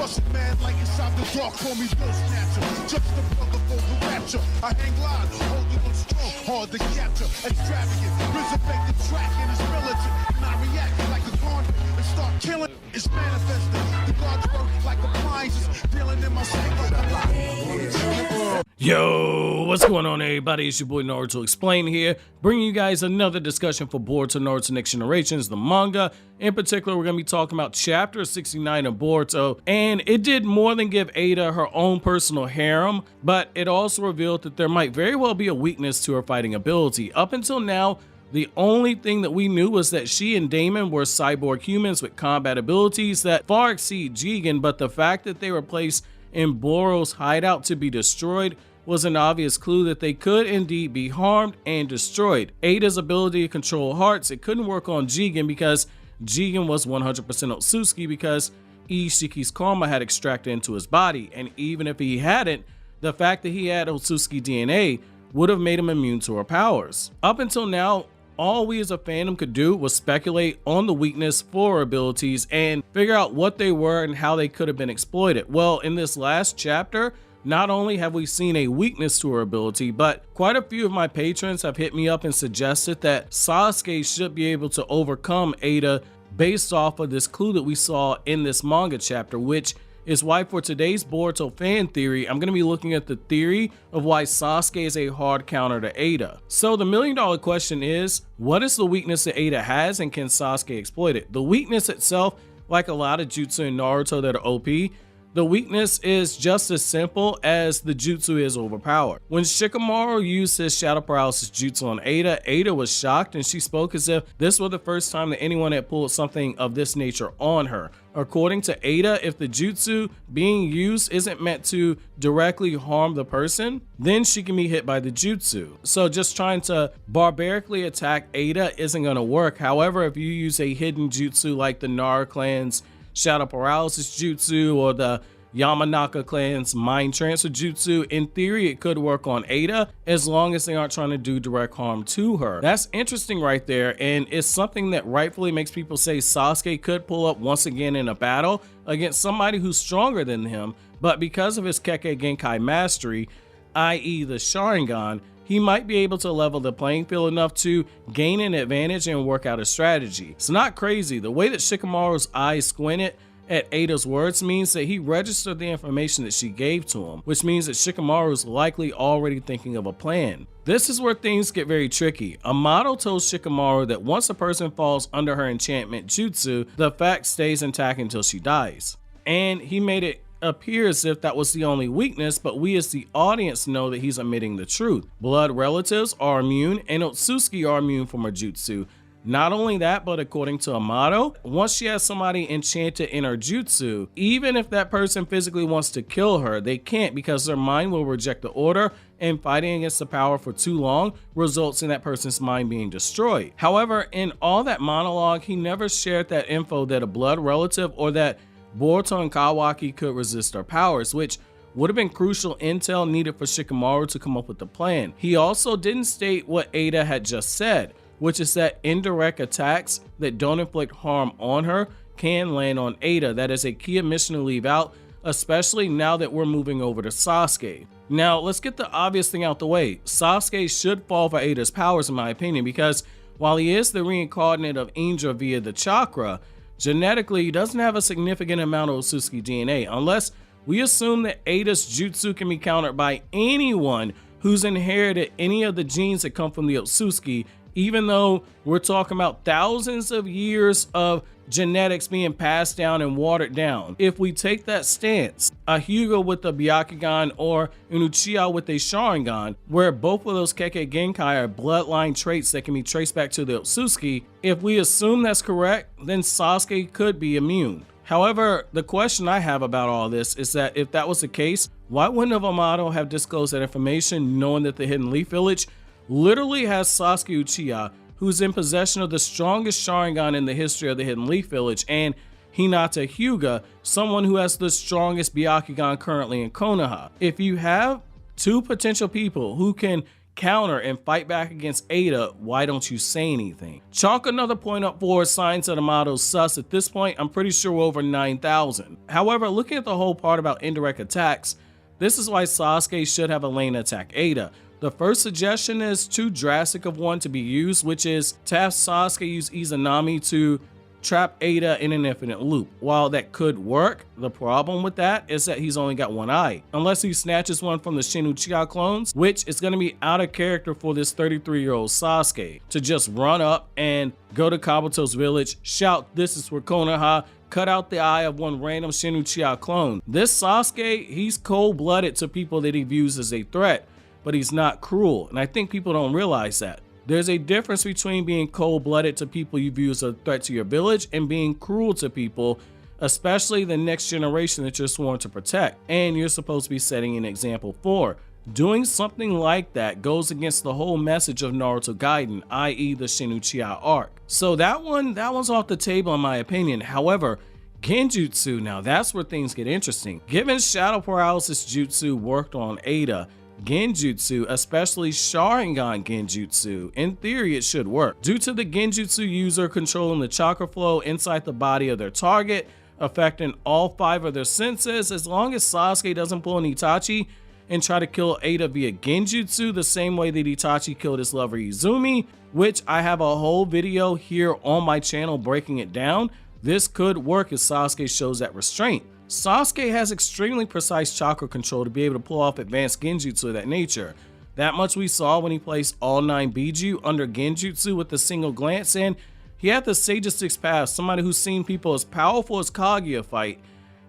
Russian man like inside the dark, call me Bill Snatcher. Just the brother for the rapture. I hang glide, holding on strong, hard to capture. Extravagant, resurrect the track and it's militant. And I react like a convict and start killing. It's manifesting. The God's work like appliances, dealing in my sleep like a lot. Yo, what's going on, everybody? It's your boy Naruto Explain here, bringing you guys another discussion for Boruto Naruto Next Generations, the manga. In particular, we're going to be talking about Chapter 69 of Boruto, and it did more than give Ada her own personal harem, but it also revealed that there might very well be a weakness to her fighting ability. Up until now, the only thing that we knew was that she and Daemon were cyborg humans with combat abilities that far exceed Jigen, but the fact that they were placed in Boruto's hideout to be destroyed was an obvious clue that they could indeed be harmed and destroyed. Ada's ability to control hearts, it couldn't work on Jigen because Jigen was 100% Otsutsuki because Isshiki's karma had extracted into his body, and even if he hadn't, the fact that he had Otsutsuki DNA would have made him immune to her powers. Up until now, all we as a fandom could do was speculate on the weakness for her abilities and figure out what they were and how they could have been exploited. Well, in this last chapter, not only have we seen a weakness to her ability, but quite a few of my patrons have hit me up and suggested that Sasuke should be able to overcome Ada based off of this clue that we saw in this manga chapter, which is why for today's Boruto fan theory, I'm going to be looking at the theory of why Sasuke is a hard counter to Ada. So the million-dollar question is, what is the weakness that Ada has and can Sasuke exploit it? The weakness itself, like a lot of jutsu in Naruto that are OP, the weakness is just as simple as the jutsu is overpowered. When Shikamaru used his shadow paralysis jutsu on Ada, Ada was shocked and she spoke as if this was the first time that anyone had pulled something of this nature on her. According to Ada, if the jutsu being used isn't meant to directly harm the person, then she can be hit by the jutsu. So just trying to barbarically attack Ada isn't going to work. However, if you use a hidden jutsu like the Nara clan's shadow paralysis jutsu or the Yamanaka clan's mind transfer jutsu, in theory it could work on Ada as long as they aren't trying to do direct harm to her. That's interesting right there, and it's something that rightfully makes people say Sasuke could pull up once again in a battle against somebody who's stronger than him, but because of his Kekkei Genkai mastery, i.e. the Sharingan, he might be able to level the playing field enough to gain an advantage and work out a strategy. It's not crazy. The way that Shikamaru's eyes squinted at Ada's words means that he registered the information that she gave to him, which means that Shikamaru is likely already thinking of a plan. This is where things get very tricky. Amato told Shikamaru that once a person falls under her enchantment jutsu, the fact stays intact until she dies. And he made it appear as if that was the only weakness, but we as the audience know that he's admitting the truth. Blood relatives are immune and Otsutsuki are immune from her jutsu. Not only that, but according to Amato, once she has somebody enchanted in her jutsu, even if that person physically wants to kill her, they can't because their mind will reject the order, and fighting against the power for too long results in that person's mind being destroyed. However, in all that monologue, he never shared that info that a blood relative or that Boruto and Kawaki could resist her powers, which would have been crucial intel needed for Shikamaru to come up with the plan. He also didn't state what Ada had just said, which is that indirect attacks that don't inflict harm on her can land on Ada. That is a key omission to leave out, especially now that we're moving over to Sasuke. Now, let's get the obvious thing out the way. Sasuke should fall for Ada's powers in my opinion, because while he is the reincarnate of Indra via the chakra, genetically he doesn't have a significant amount of Otsutsuki DNA, unless we assume that Ada's jutsu can be countered by anyone who's inherited any of the genes that come from the Otsutsuki, even though we're talking about thousands of years of genetics being passed down and watered down. If we take that stance, a Hyuga with a Byakugan or an Uchiha with a Sharingan, where both of those Kekkei Genkai are bloodline traits that can be traced back to the Otsutsuki, if we assume that's correct, then Sasuke could be immune. However, the question I have about all this is that if that was the case, why wouldn't Amato have disclosed that information knowing that the Hidden Leaf Village literally has Sasuke Uchiha, who's in possession of the strongest Sharingan in the history of the Hidden Leaf Village, and Hinata Hyuga, someone who has the strongest Byakugan currently in Konoha. If you have two potential people who can counter and fight back against Ada, why don't you say anything? Chalk another point up for signs of the motto sus. At this point, I'm pretty sure we're over 9,000. However, looking at the whole part about indirect attacks, this is why Sasuke should have Elena attack Ada. The first suggestion is too drastic of one to be used, which is to have Sasuke use Izanami to trap Ada in an infinite loop. While that could work, the problem with that is that he's only got one eye. Unless he snatches one from the Shin Uchiha clones, which is going to be out of character for this 33-year-old Sasuke to just run up and go to Kabuto's village, shout, "This is for Konoha," cut out the eye of one random Shin Uchiha clone. This Sasuke, he's cold-blooded to people that he views as a threat, but he's not cruel, and I think people don't realize that. There's a difference between being cold-blooded to people you view as a threat to your village and being cruel to people, especially the next generation that you're sworn to protect, and you're supposed to be setting an example for. Doing something like that goes against the whole message of Naruto Gaiden, i.e. the Shin Uchiha arc. So that one's off the table in my opinion. However, Genjutsu, now that's where things get interesting. Given Shadow Paralysis Jutsu worked on Ada, Genjutsu, especially Sharingan Genjutsu, in theory it should work. Due to the Genjutsu user controlling the chakra flow inside the body of their target, affecting all 5 of their senses, as long as Sasuke doesn't pull an Itachi and try to kill Ada via Genjutsu the same way that Itachi killed his lover Izumi, which I have a whole video here on my channel breaking it down, this could work if Sasuke shows that restraint. Sasuke has extremely precise chakra control to be able to pull off advanced Genjutsu of that nature. That much we saw when he placed all 9 Biju under Genjutsu with a single glance, and he had the Sage of Six Paths, somebody who's seen people as powerful as Kaguya fight.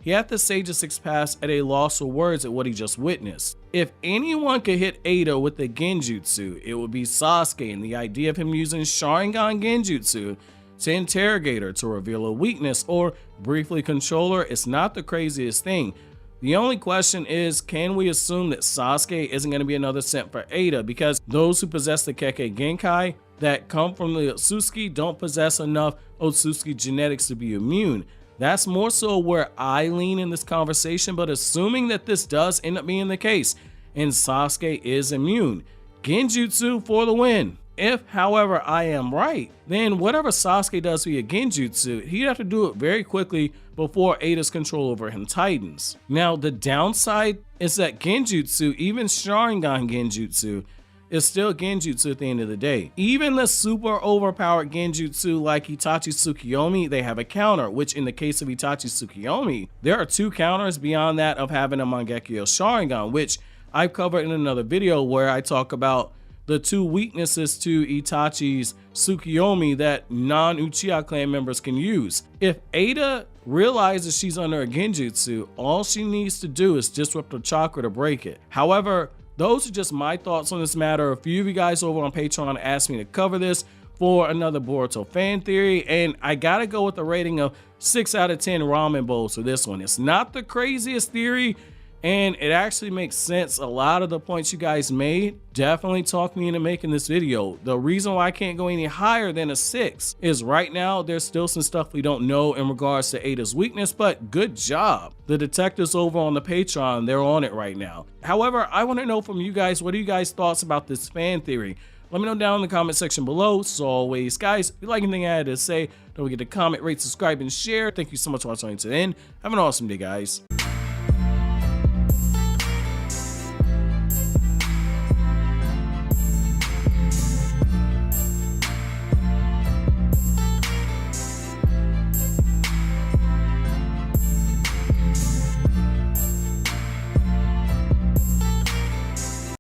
He had the Sage of Six Paths at a loss for words at what he just witnessed. If anyone could hit Ada with the Genjutsu, it would be Sasuke, and the idea of him using Sharingan Genjutsu to interrogate her, to reveal a weakness, or briefly control her is not the craziest thing. The only question is, can we assume that Sasuke isn't going to be another scent for Ada, because those who possess the Kekkei Genkai that come from the Otsutsuki don't possess enough Otsutsuki genetics to be immune. That's more so where I lean in this conversation, but assuming that this does end up being the case and Sasuke is immune, Genjutsu for the win. If, however, I am right, then whatever Sasuke does via Genjutsu, he'd have to do it very quickly before Ada's control over him tightens. Now, the downside is that Genjutsu, even Sharingan Genjutsu, is still Genjutsu at the end of the day. Even the super overpowered Genjutsu like Itachi Tsukiyomi, they have a counter, which in the case of Itachi Tsukiyomi, there are 2 counters beyond that of having a Mangekyo Sharingan, which I've covered in another video where I talk about the 2 weaknesses to Itachi's Tsukiyomi that non-Uchiha clan members can use. If Ada realizes she's under a Genjutsu, all she needs to do is disrupt her chakra to break it. However, those are just my thoughts on this matter. A few of you guys over on Patreon asked me to cover this for another Boruto fan theory, and I gotta go with a rating of 6 out of 10 ramen bowls for this one. It's not the craziest theory, and it actually makes sense. A lot of the points you guys made definitely talked me into making this video. The reason why I can't go any higher than a 6 is right now there's still some stuff we don't know in regards to Ada's weakness, but good job. The detectives over on the Patreon, they're on it right now. However, I want to know from you guys, what are you guys' thoughts about this fan theory? Let me know down in the comment section below. So always, guys, if you like anything I had to say, don't forget to comment, rate, subscribe, and share. Thank you so much for watching to the end. Have an awesome day, guys.